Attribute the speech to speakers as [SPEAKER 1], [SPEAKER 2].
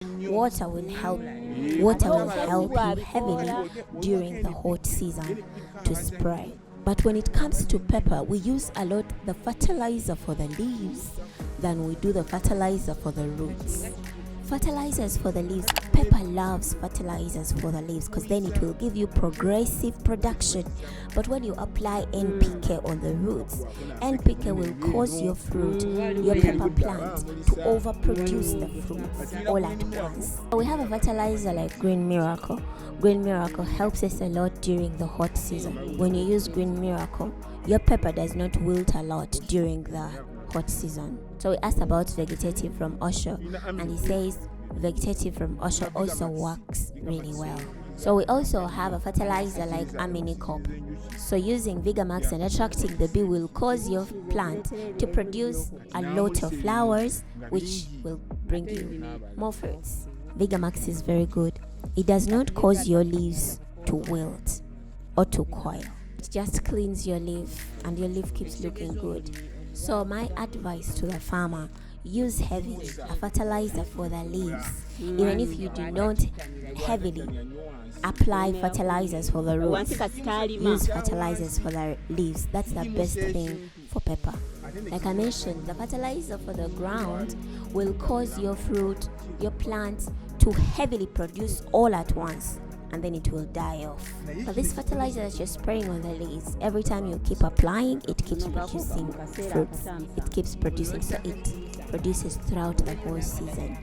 [SPEAKER 1] Water will help you heavily during the hot season to spray. But when it comes to pepper, we use a lot the fertilizer for the leaves than we do the fertilizer for the roots. Fertilizers for the leaves, pepper loves fertilizers for the leaves because then it will give you progressive production. But when you apply NPK on the roots, NPK will cause your fruit, your pepper plant, to overproduce the fruits all at once. We have a fertilizer like Green Miracle. Green Miracle helps us a lot during the hot season. When you use Green Miracle, your pepper does not wilt a lot during the hot season. So we asked about Vegetative from Osho, and he says Vegetative from Osho also works really well. So we also have a fertilizer like Aminicop. So using Vigamax and attracting the bee will cause your plant to produce a lot of flowers, which will bring you more fruits. Vigamax is very good. It does not cause your leaves to wilt or to coil. It just cleans your leaf and your leaf keeps looking good. So my advice to the farmer, use heavily a fertilizer for the leaves. Even if you do not heavily apply fertilizers for the roots, use fertilizers for the leaves. That's the best thing for pepper. Like I mentioned, the fertilizer for the ground will cause your fruit, your plants to heavily produce all at once, and then it will die off. But this fertilizer that you're spraying on the leaves, every time you keep applying, it keeps producing fruits. It keeps producing, so it produces throughout the whole season.